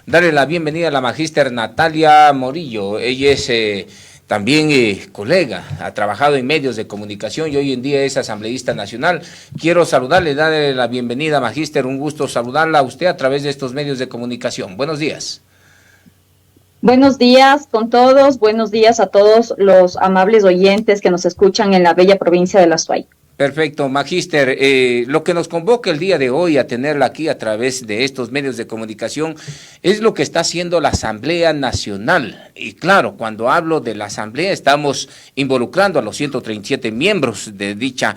darle la bienvenida a la magíster Natalia Morillo. Ella es también colega, ha trabajado en medios de comunicación y hoy en día es asambleísta nacional. Quiero saludarle, darle la bienvenida, magíster, un gusto saludarla a usted a través de estos medios de comunicación. Buenos días. Buenos días con todos, buenos días a todos los amables oyentes que nos escuchan en la bella provincia de La Suay. Perfecto, magíster. Lo que nos convoca el día de hoy a tenerla aquí a través de estos medios de comunicación es lo que está haciendo la Asamblea Nacional. Y claro, cuando hablo de la Asamblea estamos involucrando a los 137 miembros de dicha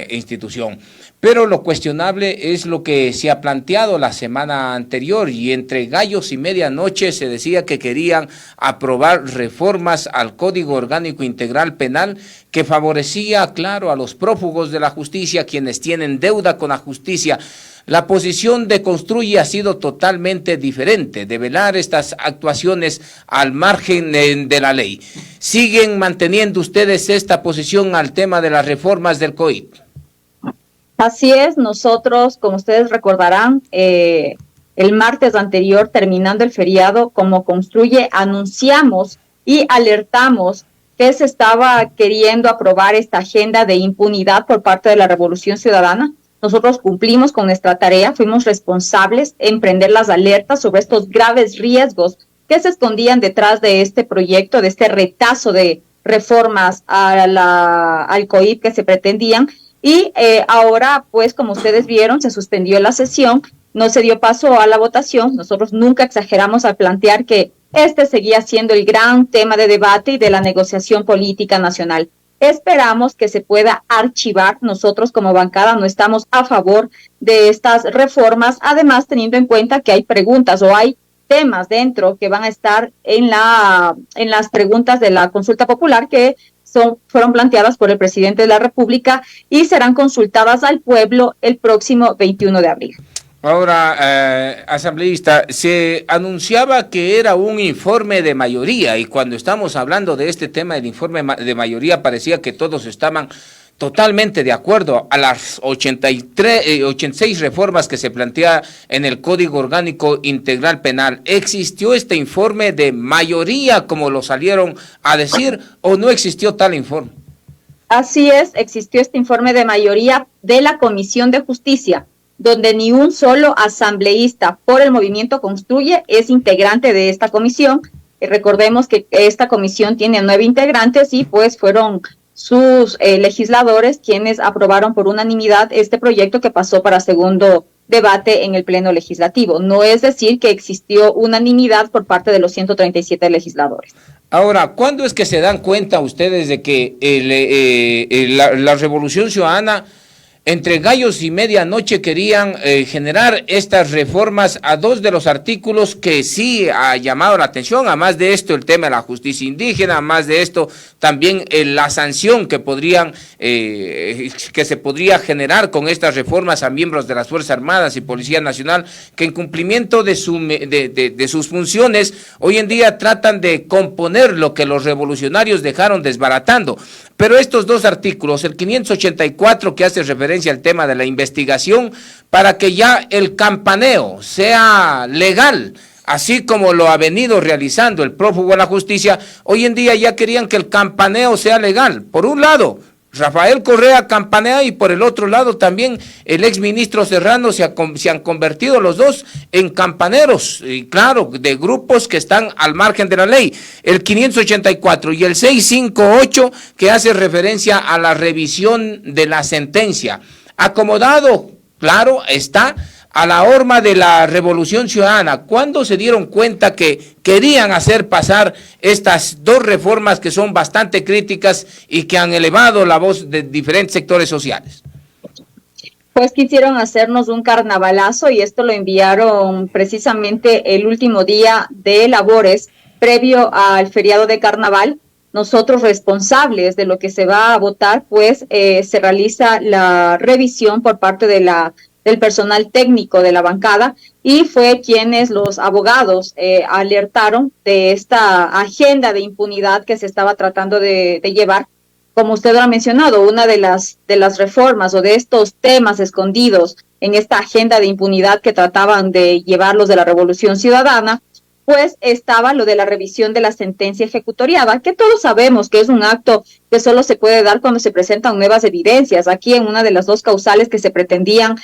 institución. Pero lo cuestionable es lo que se ha planteado la semana anterior y entre gallos y medianoche se decía que querían aprobar reformas al Código Orgánico Integral Penal que favorecía, claro, a los prófugos de la justicia, quienes tienen deuda con la justicia. La posición de Construye ha sido totalmente diferente, de velar estas actuaciones al margen de la ley. ¿Siguen manteniendo ustedes esta posición al tema de las reformas del COIP? Así es, nosotros, como ustedes recordarán, el martes anterior, terminando el feriado, como Construye, anunciamos y alertamos que se estaba queriendo aprobar esta agenda de impunidad por parte de la Revolución Ciudadana. Nosotros cumplimos con nuestra tarea, fuimos responsables en prender las alertas sobre estos graves riesgos que se escondían detrás de este proyecto, de este retazo de reformas al COIP que se pretendían. Y ahora, pues, como ustedes vieron, se suspendió la sesión, no se dio paso a la votación. Nosotros nunca exageramos al plantear que este seguía siendo el gran tema de debate y de la negociación política nacional. Esperamos que se pueda archivar. Nosotros como bancada no estamos a favor de estas reformas, además teniendo en cuenta que hay preguntas o hay temas dentro que van a estar en las preguntas de la consulta popular que fueron planteadas por el presidente de la República y serán consultadas al pueblo el próximo 21 de abril. Ahora, asambleísta, se anunciaba que era un informe de mayoría y cuando estamos hablando de este tema del informe de mayoría parecía que todos estaban totalmente de acuerdo a las 86 reformas que se plantea en el Código Orgánico Integral Penal. ¿Existió este informe de mayoría como lo salieron a decir o no existió tal informe? Así es, existió este informe de mayoría de la Comisión de Justicia, donde ni un solo asambleísta por el movimiento Construye es integrante de esta comisión. Recordemos que esta comisión tiene 9 integrantes y pues fueron sus legisladores quienes aprobaron por unanimidad este proyecto que pasó para segundo debate en el Pleno Legislativo. No es decir que existió unanimidad por parte de los 137 legisladores. Ahora, ¿cuándo es que se dan cuenta ustedes de que la Revolución Ciudadana entre gallos y medianoche querían generar estas reformas a 2 de los artículos que sí ha llamado la atención? Además de esto, el tema de la justicia indígena, además de esto, también la sanción que se podría generar con estas reformas a miembros de las Fuerzas Armadas y Policía Nacional, que en cumplimiento de sus funciones, hoy en día tratan de componer lo que los revolucionarios dejaron desbaratando. Pero estos 2 artículos, el 584 que hace referencia al tema de la investigación, para que ya el campaneo sea legal, así como lo ha venido realizando el prófugo de la justicia, hoy en día ya querían que el campaneo sea legal. Por un lado, Rafael Correa campanea y por el otro lado también el exministro Serrano se han convertido los dos en campaneros, y claro, de grupos que están al margen de la ley. El 584 y el 658 que hace referencia a la revisión de la sentencia. Acomodado, claro, está a la horma de la Revolución Ciudadana. ¿Cuándo se dieron cuenta que querían hacer pasar estas 2 reformas que son bastante críticas y que han elevado la voz de diferentes sectores sociales? Pues quisieron hacernos un carnavalazo y esto lo enviaron precisamente el último día de labores previo al feriado de carnaval. Nosotros responsables de lo que se va a votar, pues se realiza la revisión por parte del personal técnico de la bancada y fue quienes los abogados alertaron de esta agenda de impunidad que se estaba tratando de llevar como usted lo ha mencionado, una de las reformas o de estos temas escondidos en esta agenda de impunidad que trataban de llevarlos de la Revolución Ciudadana, pues estaba lo de la revisión de la sentencia ejecutoriada, que todos sabemos que es un acto que solo se puede dar cuando se presentan nuevas evidencias. Aquí en una de las dos causales que se pretendían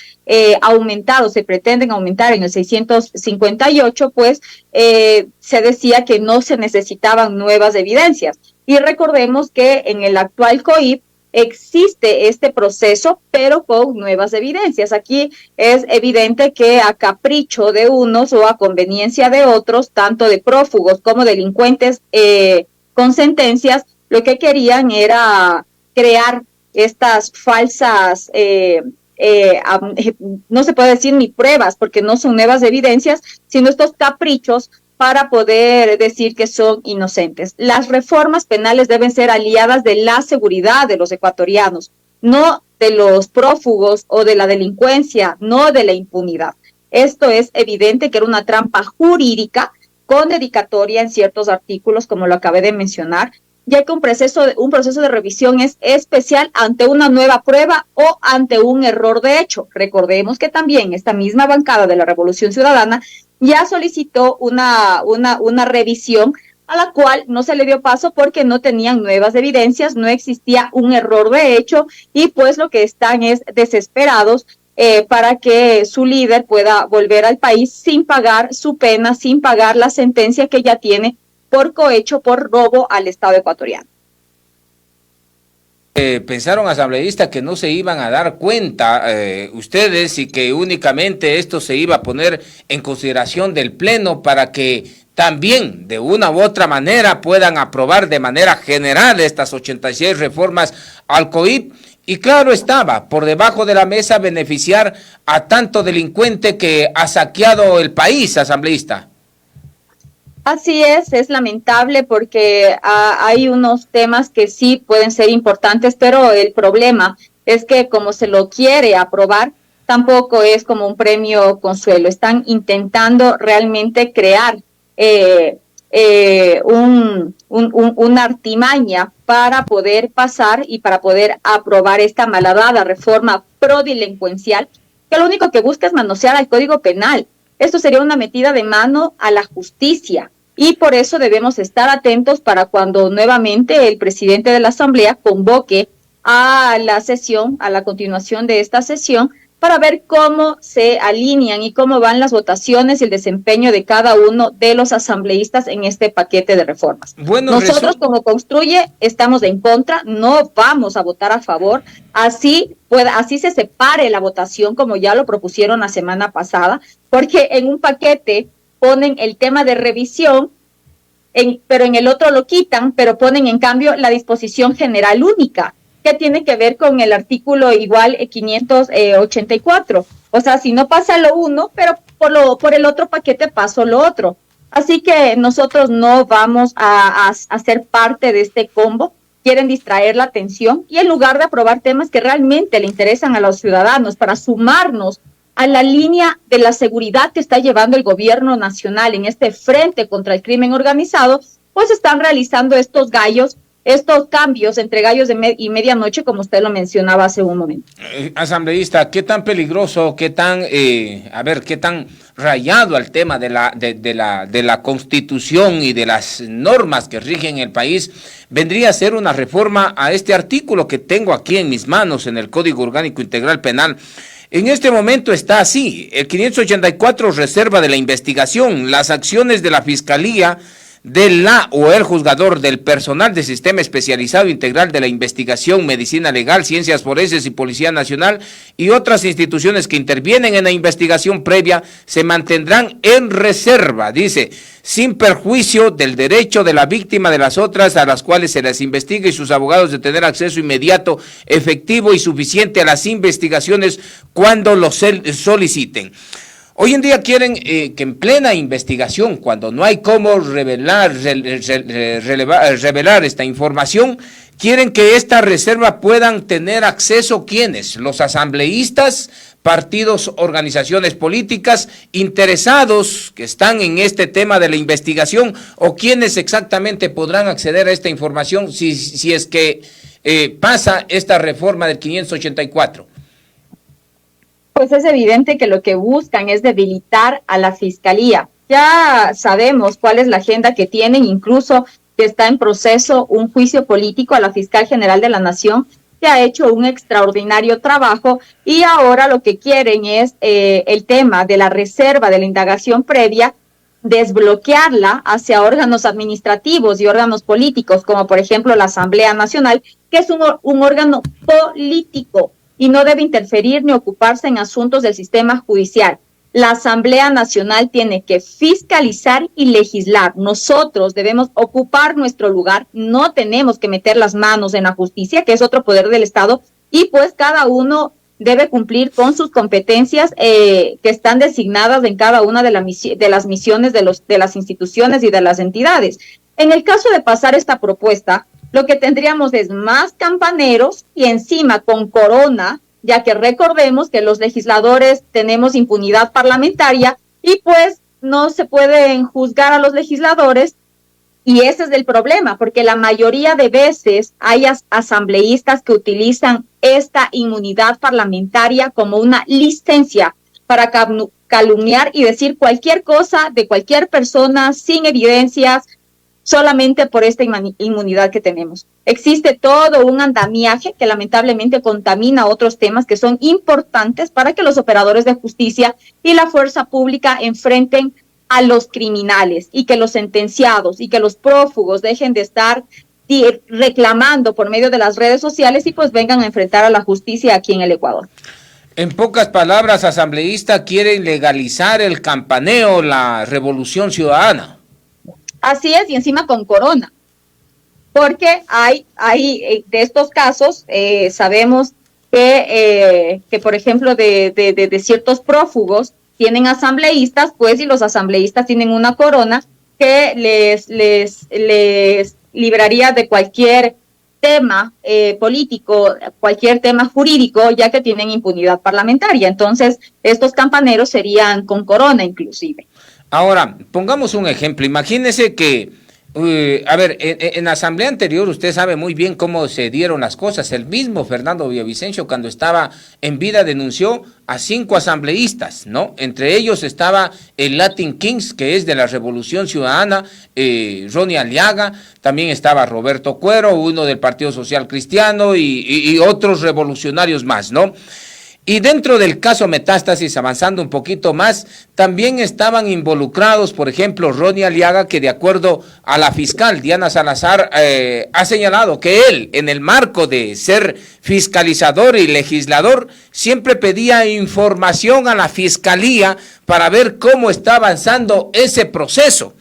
aumentar o se pretenden aumentar en el 658, pues se decía que no se necesitaban nuevas evidencias. Y recordemos que en el actual COIP existe este proceso, pero con nuevas evidencias. Aquí es evidente que a capricho de unos o a conveniencia de otros, tanto de prófugos como delincuentes con sentencias, lo que querían era crear estas falsas, no se puede decir ni pruebas, porque no son nuevas evidencias, sino estos caprichos para poder decir que son inocentes. Las reformas penales deben ser aliadas de la seguridad de los ecuatorianos, no de los prófugos o de la delincuencia, no de la impunidad. Esto es evidente que era una trampa jurídica con dedicatoria en ciertos artículos, como lo acabé de mencionar, ya que un proceso de revisión es especial ante una nueva prueba o ante un error de hecho. Recordemos que también esta misma bancada de la Revolución Ciudadana ya solicitó una revisión a la cual no se le dio paso porque no tenían nuevas evidencias, no existía un error de hecho y pues lo que están es desesperados para que su líder pueda volver al país sin pagar su pena, sin pagar la sentencia que ya tiene por cohecho, por robo al Estado ecuatoriano. Pensaron asambleístas que no se iban a dar cuenta ustedes y que únicamente esto se iba a poner en consideración del Pleno para que también de una u otra manera puedan aprobar de manera general estas 86 reformas al COIP. Y claro estaba, por debajo de la mesa beneficiar a tanto delincuente que ha saqueado el país, asambleísta. Así es lamentable porque hay unos temas que sí pueden ser importantes, pero el problema es que como se lo quiere aprobar, tampoco es como un premio consuelo. Están intentando realmente crear una artimaña para poder pasar y para poder aprobar esta malhadada reforma prodelincuencial, que lo único que busca es manosear al Código Penal. Esto sería una metida de mano a la justicia y por eso debemos estar atentos para cuando nuevamente el presidente de la Asamblea convoque a la sesión, a la continuación de esta sesión, para ver cómo se alinean y cómo van las votaciones y el desempeño de cada uno de los asambleístas en este paquete de reformas. Bueno, nosotros como Construye estamos en contra, no vamos a votar a favor, así se separe la votación como ya lo propusieron la semana pasada, porque en un paquete ponen el tema de revisión, pero en el otro lo quitan, pero ponen en cambio la disposición general única, que tiene que ver con el artículo igual 584. O sea, si no pasa lo uno, pero por el otro paquete paso lo otro. Así que nosotros no vamos a ser parte de este combo. Quieren distraer la atención y en lugar de aprobar temas que realmente le interesan a los ciudadanos para sumarnos a la línea de la seguridad que está llevando el gobierno nacional en este frente contra el crimen organizado, pues están realizando estos cambios entre gallos y medianoche, como usted lo mencionaba hace un momento. Asambleísta, ¿qué tan peligroso, qué tan rayado al tema de la Constitución y de las normas que rigen el país vendría a ser una reforma a este artículo que tengo aquí en mis manos en el Código Orgánico Integral Penal? En este momento está así: el 584 reserva de la investigación, las acciones de la Fiscalía, de la o el juzgador, del personal del Sistema Especializado Integral de la Investigación, Medicina Legal, Ciencias Forenses y Policía Nacional y otras instituciones que intervienen en la investigación previa se mantendrán en reserva, dice, sin perjuicio del derecho de la víctima de las otras a las cuales se les investiga y sus abogados de tener acceso inmediato, efectivo y suficiente a las investigaciones cuando lo soliciten. Hoy en día quieren que en plena investigación, cuando no hay cómo revelar esta información, quieren que esta reserva puedan tener acceso, ¿quiénes? Los asambleístas, partidos, organizaciones políticas interesados que están en este tema de la investigación, o quiénes exactamente podrán acceder a esta información si es que pasa esta reforma del 584? Pues es evidente que lo que buscan es debilitar a la Fiscalía. Ya sabemos cuál es la agenda que tienen, incluso que está en proceso un juicio político a la Fiscal General de la Nación, que ha hecho un extraordinario trabajo, y ahora lo que quieren es el tema de la reserva de la indagación previa, desbloquearla hacia órganos administrativos y órganos políticos, como por ejemplo la Asamblea Nacional, que es un órgano político y no debe interferir ni ocuparse en asuntos del sistema judicial. La Asamblea Nacional tiene que fiscalizar y legislar. Nosotros debemos ocupar nuestro lugar, no tenemos que meter las manos en la justicia, que es otro poder del Estado, y pues cada uno debe cumplir con sus competencias que están designadas en cada una de las misiones de las instituciones y de las entidades. En el caso de pasar esta propuesta, lo que tendríamos es más campaneros y encima con corona, ya que recordemos que los legisladores tenemos impunidad parlamentaria y pues no se pueden juzgar a los legisladores, y ese es el problema, porque la mayoría de veces hay asambleístas que utilizan esta inmunidad parlamentaria como una licencia para calumniar y decir cualquier cosa de cualquier persona sin evidencias, solamente por esta inmunidad que tenemos. Existe todo un andamiaje que lamentablemente contamina otros temas que son importantes para que los operadores de justicia y la fuerza pública enfrenten a los criminales, y que los sentenciados y que los prófugos dejen de estar reclamando por medio de las redes sociales y pues vengan a enfrentar a la justicia aquí en el Ecuador. En pocas palabras, asambleístas quieren legalizar el campaneo, la revolución ciudadana. Así es, y encima con corona, porque hay de estos casos, sabemos que por ejemplo, de ciertos prófugos tienen asambleístas, pues, y los asambleístas tienen una corona que les libraría de cualquier tema político, cualquier tema jurídico, ya que tienen impunidad parlamentaria. Entonces, estos campaneros serían con corona inclusive. Ahora, pongamos un ejemplo. Imagínese que, en la asamblea anterior usted sabe muy bien cómo se dieron las cosas. El mismo Fernando Villavicencio, cuando estaba en vida, denunció a 5 asambleístas, ¿no? Entre ellos estaba el Latin Kings, que es de la Revolución Ciudadana, Ronnie Aliaga, también estaba Roberto Cuero, uno del Partido Social Cristiano y otros revolucionarios más, ¿no? Y dentro del caso Metástasis, avanzando un poquito más, también estaban involucrados, por ejemplo, Ronnie Aliaga, que de acuerdo a la fiscal Diana Salazar ha señalado que él, en el marco de ser fiscalizador y legislador, siempre pedía información a la fiscalía para ver cómo está avanzando ese proceso.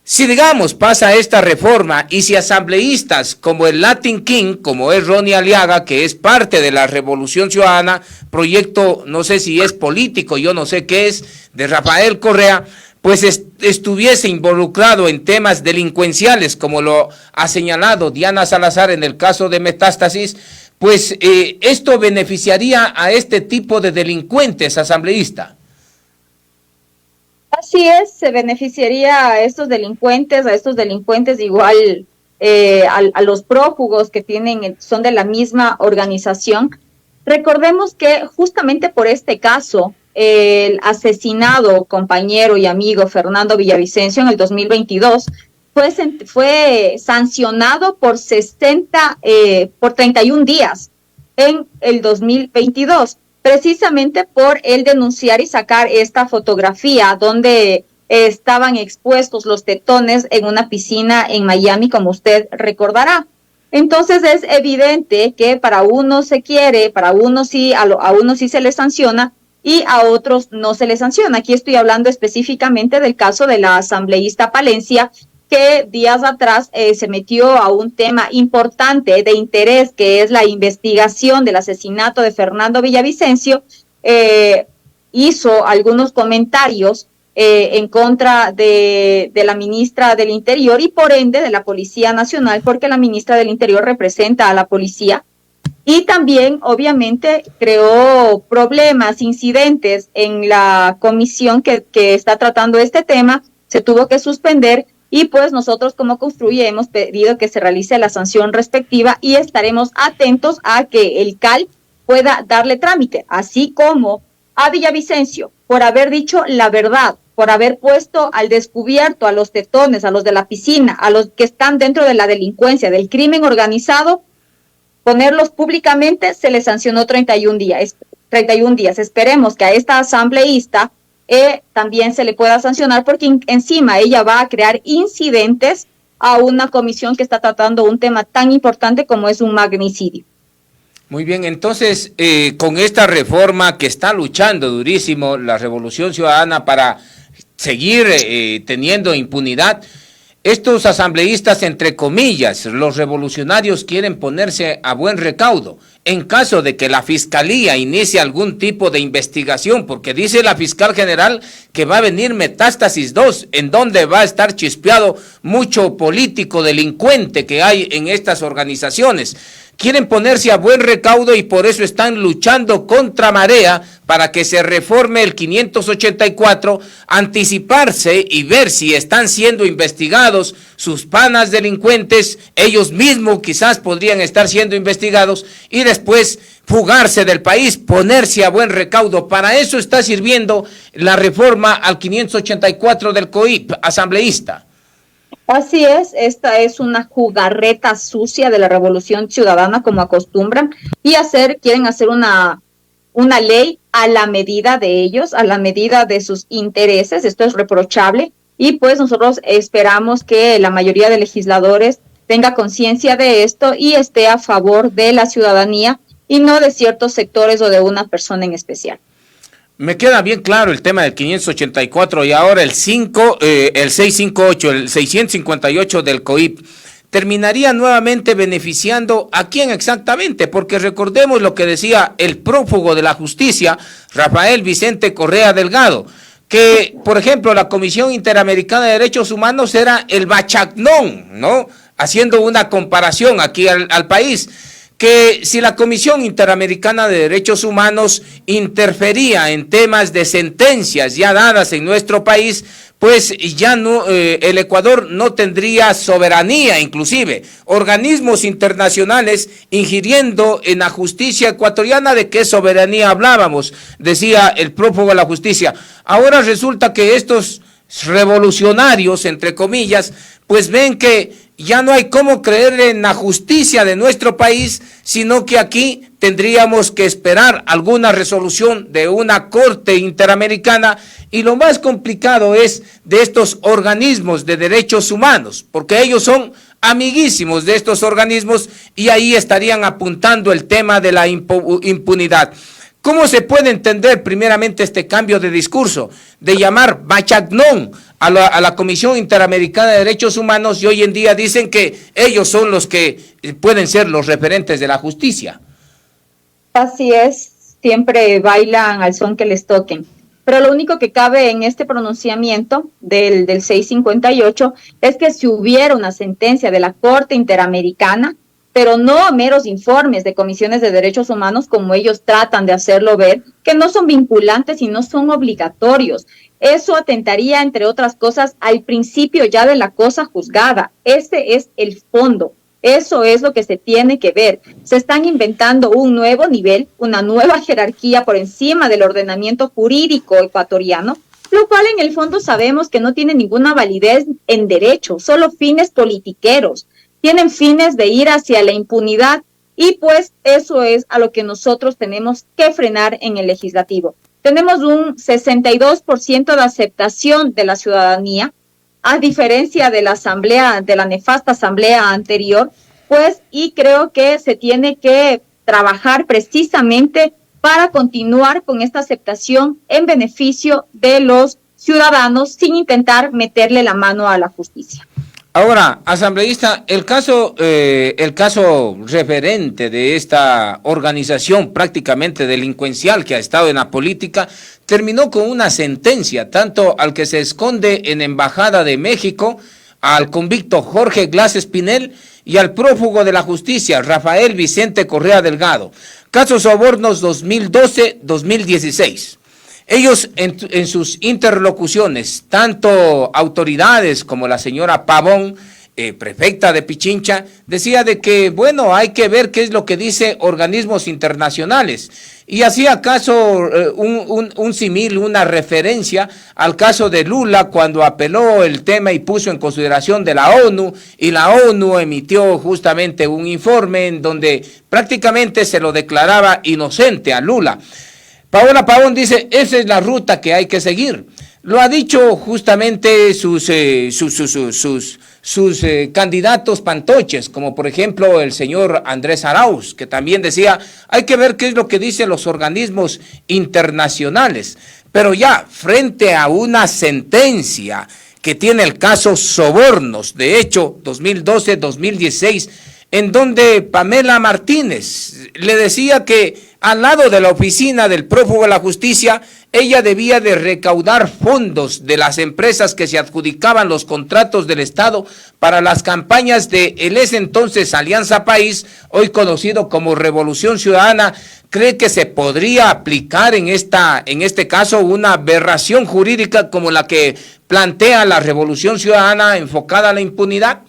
Si, digamos, pasa esta reforma y si asambleístas como el Latin King, como es Ronnie Aliaga, que es parte de la Revolución Ciudadana, proyecto, no sé si es político, yo no sé qué es, de Rafael Correa, pues estuviese involucrado en temas delincuenciales, como lo ha señalado Diana Salazar en el caso de Metástasis, pues esto beneficiaría a este tipo de delincuentes asambleístas. Así es, se beneficiaría a estos delincuentes igual a los prófugos que son de la misma organización. Recordemos que justamente por este caso, el asesinado compañero y amigo Fernando Villavicencio en el 2022 fue sancionado por 31 días en el 2022. Precisamente por el denunciar y sacar esta fotografía donde estaban expuestos los tetones en una piscina en Miami, como usted recordará. Entonces es evidente que para uno se quiere, para uno sí, a uno sí se le sanciona y a otros no se le sanciona. Aquí estoy hablando específicamente del caso de la asambleísta Palencia, que días atrás se metió a un tema importante de interés, que es la investigación del asesinato de Fernando Villavicencio. Hizo algunos comentarios en contra de la ministra del Interior y por ende de la Policía Nacional, porque la ministra del Interior representa a la policía. Y también, obviamente, creó problemas, incidentes en la comisión que está tratando este tema. Se tuvo que suspender y pues nosotros como Construye hemos pedido que se realice la sanción respectiva y estaremos atentos a que el CAL pueda darle trámite, así como a Villavicencio, por haber dicho la verdad, por haber puesto al descubierto a los tetones, a los de la piscina, a los que están dentro de la delincuencia, del crimen organizado, ponerlos públicamente, se les sancionó 31 días. 31 días. Esperemos que a esta asambleísta también se le pueda sancionar, porque encima ella va a crear incidentes a una comisión que está tratando un tema tan importante como es un magnicidio. Muy bien, entonces, con esta reforma que está luchando durísimo la Revolución Ciudadana para seguir teniendo impunidad, estos asambleístas, entre comillas, los revolucionarios, quieren ponerse a buen recaudo en caso de que la Fiscalía inicie algún tipo de investigación, porque dice la fiscal general que va a venir Metástasis 2, en donde va a estar chispeado mucho político delincuente que hay en estas organizaciones. Quieren ponerse a buen recaudo y por eso están luchando contra marea para que se reforme el 584, anticiparse y ver si están siendo investigados sus panas delincuentes, ellos mismos quizás podrían estar siendo investigados y después fugarse del país, ponerse a buen recaudo. Para eso está sirviendo la reforma al 584 del COIP asambleísta. Así es, esta es una jugarreta sucia de la Revolución Ciudadana, como acostumbran, y quieren hacer una ley a la medida de ellos, a la medida de sus intereses. Esto es reprochable, y pues nosotros esperamos que la mayoría de legisladores tenga conciencia de esto y esté a favor de la ciudadanía y no de ciertos sectores o de una persona en especial. Me queda bien claro el tema del 584 y ahora el 658, el 658 del COIP. ¿Terminaría nuevamente beneficiando a quién exactamente? Porque recordemos lo que decía el prófugo de la justicia, Rafael Vicente Correa Delgado, que, por ejemplo, la Comisión Interamericana de Derechos Humanos era el Bachacnón, ¿no? Haciendo una comparación aquí al país, que si la Comisión Interamericana de Derechos Humanos interfería en temas de sentencias ya dadas en nuestro país, pues ya no, el Ecuador no tendría soberanía, inclusive organismos internacionales ingiriendo en la justicia ecuatoriana. ¿De qué soberanía hablábamos?, decía el prófugo de la justicia. Ahora resulta que estos revolucionarios, entre comillas, pues ven que ya no hay cómo creer en la justicia de nuestro país, sino que aquí tendríamos que esperar alguna resolución de una corte interamericana, y lo más complicado es de estos organismos de derechos humanos, porque ellos son amiguísimos de estos organismos y ahí estarían apuntando el tema de la impunidad. ¿Cómo se puede entender primeramente este cambio de discurso, de llamar Bachacnón a la Comisión Interamericana de Derechos Humanos, y hoy en día dicen que ellos son los que pueden ser los referentes de la justicia? Así es, siempre bailan al son que les toquen. Pero lo único que cabe en este pronunciamiento del 658 es que si hubiera una sentencia de la Corte Interamericana, pero no meros informes de comisiones de derechos humanos como ellos tratan de hacerlo ver, que no son vinculantes y no son obligatorios. Eso atentaría, entre otras cosas, al principio ya de la cosa juzgada. Ese es el fondo. Eso es lo que se tiene que ver. Se están inventando un nuevo nivel, una nueva jerarquía por encima del ordenamiento jurídico ecuatoriano, lo cual en el fondo sabemos que no tiene ninguna validez en derecho, solo fines politiqueros. Tienen fines de ir hacia la impunidad, y pues eso es a lo que nosotros tenemos que frenar en el legislativo. Tenemos un 62% de aceptación de la ciudadanía, a diferencia de la asamblea, de la nefasta asamblea anterior, pues, y creo que se tiene que trabajar precisamente para continuar con esta aceptación en beneficio de los ciudadanos sin intentar meterle la mano a la justicia. Ahora, asambleísta, el caso referente de esta organización prácticamente delincuencial que ha estado en la política terminó con una sentencia, tanto al que se esconde en Embajada de México, al convicto Jorge Glass Espinel, y al prófugo de la justicia, Rafael Vicente Correa Delgado. Caso Sobornos 2012-2016. Ellos en sus interlocuciones, tanto autoridades como la señora Pavón, prefecta de Pichincha, decía de que, bueno, hay que ver qué es lo que dice organismos internacionales. Y hacía caso un símil, una referencia al caso de Lula cuando apeló el tema y puso en consideración de la ONU, y la ONU emitió justamente un informe en donde prácticamente se lo declaraba inocente a Lula. Paola Pavón dice, esa es la ruta que hay que seguir. Lo ha dicho justamente sus candidatos pantoches, como por ejemplo el señor Andrés Arauz, que también decía, hay que ver qué es lo que dicen los organismos internacionales. Pero ya, frente a una sentencia que tiene el caso Sobornos, de hecho, 2012-2016, en donde Pamela Martínez le decía que al lado de la oficina del prófugo de la justicia, ella debía de recaudar fondos de las empresas que se adjudicaban los contratos del Estado para las campañas de el ese entonces Alianza País, hoy conocido como Revolución Ciudadana. ¿Cree que se podría aplicar en este caso una aberración jurídica como la que plantea la Revolución Ciudadana enfocada a la impunidad?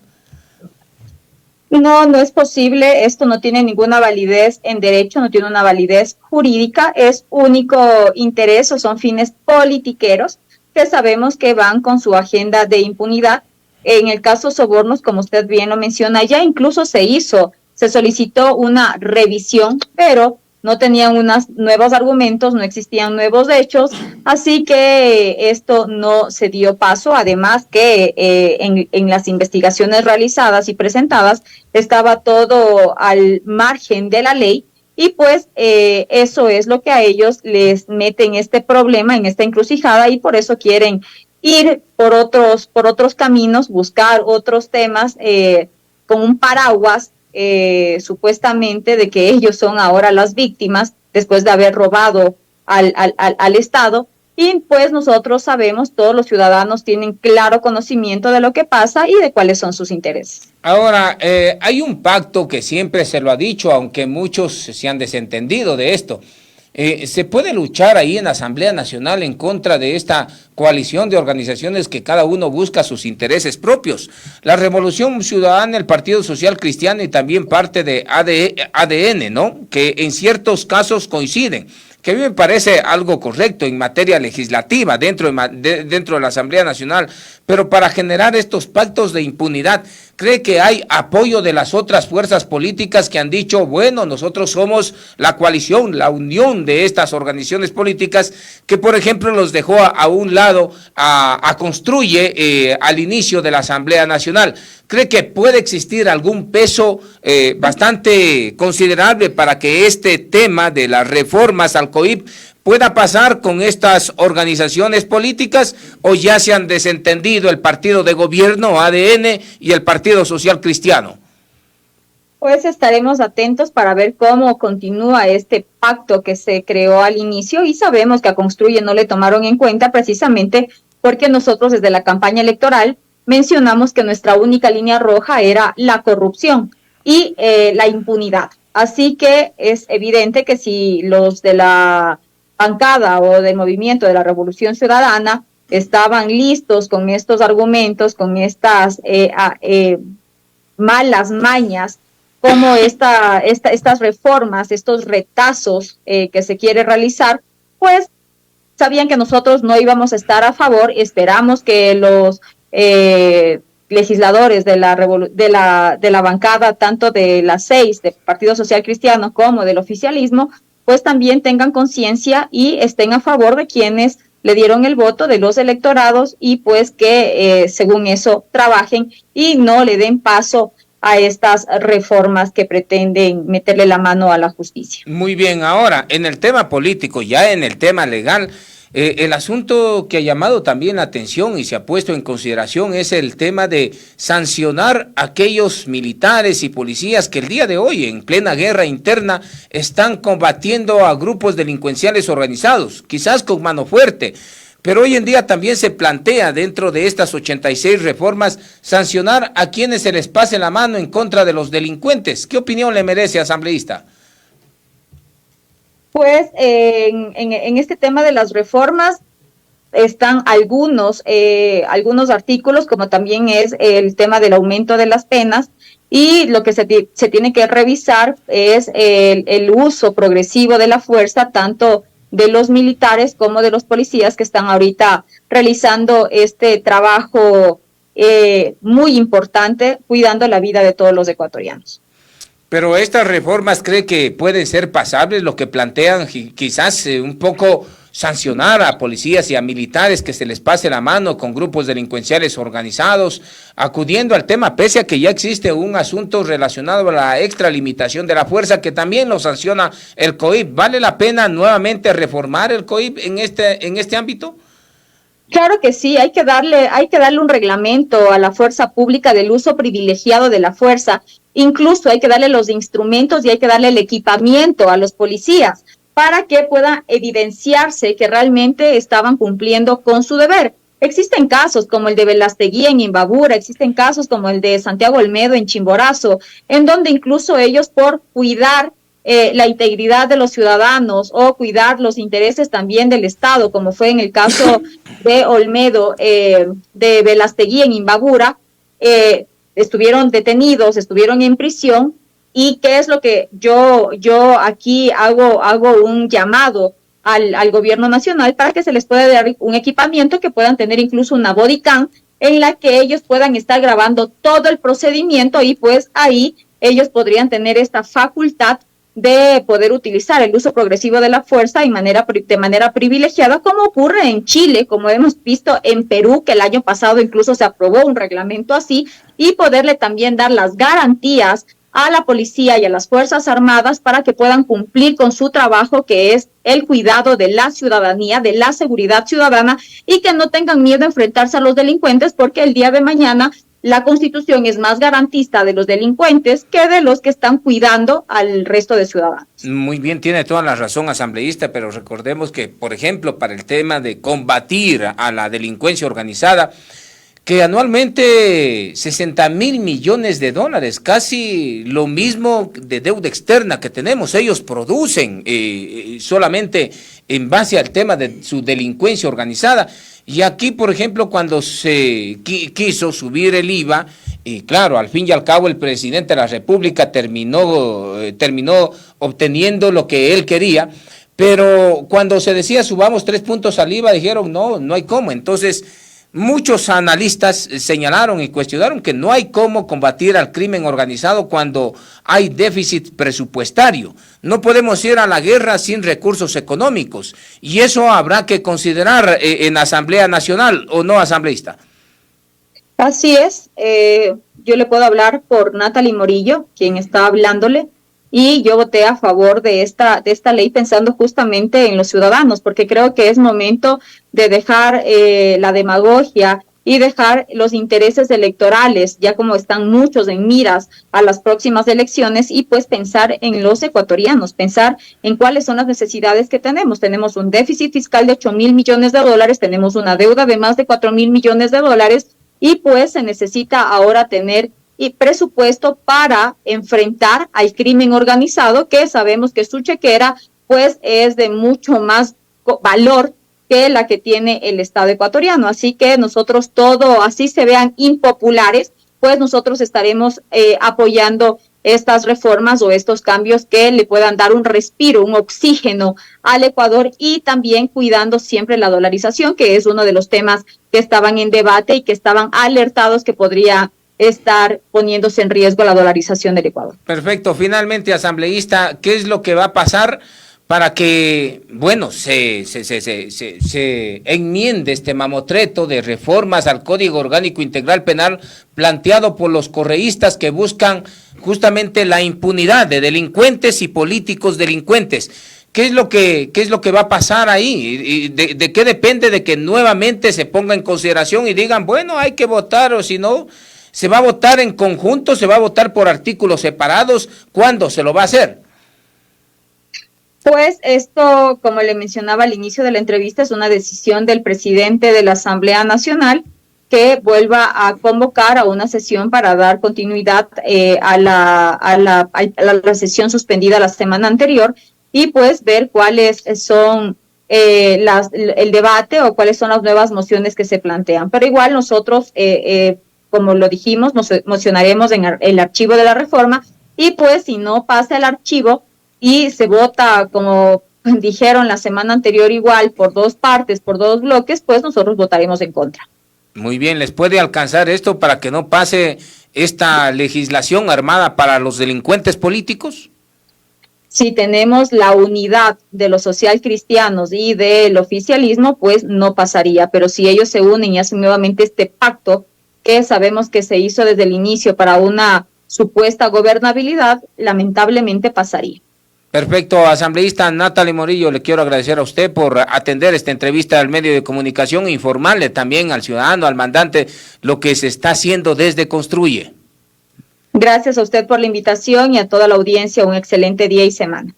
No, no es posible. Esto no tiene ninguna validez en derecho, no tiene una validez jurídica. Es único interés o son fines politiqueros que sabemos que van con su agenda de impunidad. En el caso Sobornos, como usted bien lo menciona, ya incluso se solicitó una revisión, pero no tenían unos nuevos argumentos, no existían nuevos hechos, así que esto no se dio paso. Además que en las investigaciones realizadas y presentadas estaba todo al margen de la ley, y pues eso es lo que a ellos les mete en este problema, en esta encrucijada, y por eso quieren ir por otros caminos, buscar otros temas con un paraguas supuestamente de que ellos son ahora las víctimas después de haber robado al Estado. Y pues nosotros sabemos, todos los ciudadanos tienen claro conocimiento de lo que pasa y de cuáles son sus intereses. Ahora, hay un pacto que siempre se lo ha dicho, aunque muchos se han desentendido de esto. ¿Se puede luchar ahí en la Asamblea Nacional en contra de esta coalición de organizaciones que cada uno busca sus intereses propios? La Revolución Ciudadana, el Partido Social Cristiano y también parte de ADN, ¿no?, que en ciertos casos coinciden, que a mí me parece algo correcto en materia legislativa dentro de la Asamblea Nacional, pero para generar estos pactos de impunidad, ¿cree que hay apoyo de las otras fuerzas políticas que han dicho, bueno, nosotros somos la coalición, la unión de estas organizaciones políticas, que por ejemplo los dejó a un lado a Construye al inicio de la Asamblea Nacional? ¿Cree que puede existir algún peso bastante considerable para que este tema de las reformas al COIP pueda pasar con estas organizaciones políticas, o ya se han desentendido el partido de gobierno, ADN, y el Partido Social Cristiano? Pues estaremos atentos para ver cómo continúa este pacto que se creó al inicio, y sabemos que a Construye no le tomaron en cuenta precisamente porque nosotros desde la campaña electoral mencionamos que nuestra única línea roja era la corrupción y la impunidad. Así que es evidente que si los de la bancada o del movimiento de la Revolución Ciudadana estaban listos con estos argumentos, con estas malas mañas, como estas reformas, estos retazos que se quiere realizar, pues sabían que nosotros no íbamos a estar a favor. Esperamos que los legisladores de la bancada, tanto de las 6 del Partido Social Cristiano como del oficialismo, pues también tengan conciencia y estén a favor de quienes le dieron el voto, de los electorados, y pues que según eso trabajen y no le den paso a estas reformas que pretenden meterle la mano a la justicia. Muy bien, ahora en el tema político, ya en el tema legal, el asunto que ha llamado también la atención y se ha puesto en consideración es el tema de sancionar a aquellos militares y policías que el día de hoy, en plena guerra interna, están combatiendo a grupos delincuenciales organizados, quizás con mano fuerte. Pero hoy en día también se plantea, dentro de estas 86 reformas, sancionar a quienes se les pase la mano en contra de los delincuentes. ¿Qué opinión le merece, asambleísta? Pues en este tema de las reformas están algunos artículos, como también es el tema del aumento de las penas, y lo que se tiene que revisar es el uso progresivo de la fuerza, tanto de los militares como de los policías que están ahorita realizando este trabajo muy importante, cuidando la vida de todos los ecuatorianos. Pero estas reformas, ¿cree que pueden ser pasables? Lo que plantean quizás un poco sancionar a policías y a militares que se les pase la mano con grupos delincuenciales organizados, acudiendo al tema, pese a que ya existe un asunto relacionado a la extralimitación de la fuerza que también lo sanciona el COIP. ¿Vale la pena nuevamente reformar el COIP en este ámbito? Claro que sí, hay que darle un reglamento a la fuerza pública del uso privilegiado de la fuerza. Incluso hay que darle los instrumentos y hay que darle el equipamiento a los policías para que pueda evidenciarse que realmente estaban cumpliendo con su deber. Existen casos como el de Velastegui en Imbabura, existen casos como el de Santiago Olmedo en Chimborazo, en donde incluso ellos por cuidar la integridad de los ciudadanos o cuidar los intereses también del Estado, como fue en el caso de Olmedo, de Velastegui en Imbabura, estuvieron detenidos, estuvieron en prisión. ¿Y qué es lo que yo aquí hago un llamado al gobierno nacional para que se les pueda dar un equipamiento, que puedan tener incluso una bodycam en la que ellos puedan estar grabando todo el procedimiento, y pues ahí ellos podrían tener esta facultad de poder utilizar el uso progresivo de la fuerza de manera privilegiada, como ocurre en Chile, como hemos visto en Perú, que el año pasado incluso se aprobó un reglamento así, y poderle también dar las garantías a la policía y a las Fuerzas Armadas para que puedan cumplir con su trabajo, que es el cuidado de la ciudadanía, de la seguridad ciudadana, y que no tengan miedo a enfrentarse a los delincuentes, porque el día de mañana la Constitución es más garantista de los delincuentes que de los que están cuidando al resto de ciudadanos. Muy bien, tiene toda la razón, asambleísta, pero recordemos que, por ejemplo, para el tema de combatir a la delincuencia organizada, que anualmente 60,000 millones de dólares, casi lo mismo de deuda externa que tenemos, ellos producen solamente en base al tema de su delincuencia organizada. Y aquí, por ejemplo, cuando se quiso subir el IVA, y claro, al fin y al cabo el presidente de la República terminó obteniendo lo que él quería, pero cuando se decía subamos 3 puntos al IVA, dijeron no hay cómo. Entonces, muchos analistas señalaron y cuestionaron que no hay cómo combatir al crimen organizado cuando hay déficit presupuestario. No podemos ir a la guerra sin recursos económicos, y eso habrá que considerar en Asamblea Nacional, ¿o no, asambleísta? Así es, yo le puedo hablar por Natalie Morillo, quien está hablándole, y yo voté a favor de esta ley pensando justamente en los ciudadanos, porque creo que es momento de dejar la demagogia y dejar los intereses electorales, ya como están muchos en miras a las próximas elecciones, y pues pensar en los ecuatorianos, pensar en cuáles son las necesidades que tenemos. Tenemos un déficit fiscal de 8,000 millones de dólares, tenemos una deuda de más de 4,000 millones de dólares, y pues se necesita ahora tener y presupuesto para enfrentar al crimen organizado, que sabemos que su chequera pues es de mucho más valor que la que tiene el Estado ecuatoriano. Así que nosotros, todo así se vean impopulares, pues nosotros estaremos apoyando estas reformas o estos cambios que le puedan dar un respiro, un oxígeno al Ecuador, y también cuidando siempre la dolarización, que es uno de los temas que estaban en debate y que estaban alertados que podría estar poniéndose en riesgo la dolarización del Ecuador. Perfecto. Finalmente, asambleísta, ¿qué es lo que va a pasar para que, bueno, se enmiende este mamotreto de reformas al Código Orgánico Integral Penal planteado por los correístas que buscan justamente la impunidad de delincuentes y políticos delincuentes? ¿Qué es lo que va a pasar ahí? ¿De qué depende de que nuevamente se ponga en consideración y digan, bueno, hay que votar, o si no, se va a votar en conjunto, se va a votar por artículos separados? ¿Cuándo se lo va a hacer? Pues esto, como le mencionaba al inicio de la entrevista, es una decisión del presidente de la Asamblea Nacional, que vuelva a convocar a una sesión para dar continuidad a la sesión suspendida la semana anterior, y pues ver cuáles son el debate o cuáles son las nuevas mociones que se plantean. Pero igual nosotros, como lo dijimos, nos mocionaremos en el archivo de la reforma y pues si no pasa el archivo y se vota como dijeron la semana anterior igual por dos partes, por dos bloques, pues nosotros votaremos en contra. Muy bien, ¿les puede alcanzar esto para que no pase esta legislación armada para los delincuentes políticos? Si tenemos la unidad de los socialcristianos y del oficialismo, pues no pasaría, pero si ellos se unen y hacen nuevamente este pacto que sabemos que se hizo desde el inicio para una supuesta gobernabilidad, lamentablemente pasaría. Perfecto, asambleísta Natalie Morillo, le quiero agradecer a usted por atender esta entrevista al medio de comunicación e informarle también al ciudadano, al mandante, lo que se está haciendo desde Construye. Gracias a usted por la invitación y a toda la audiencia, un excelente día y semana.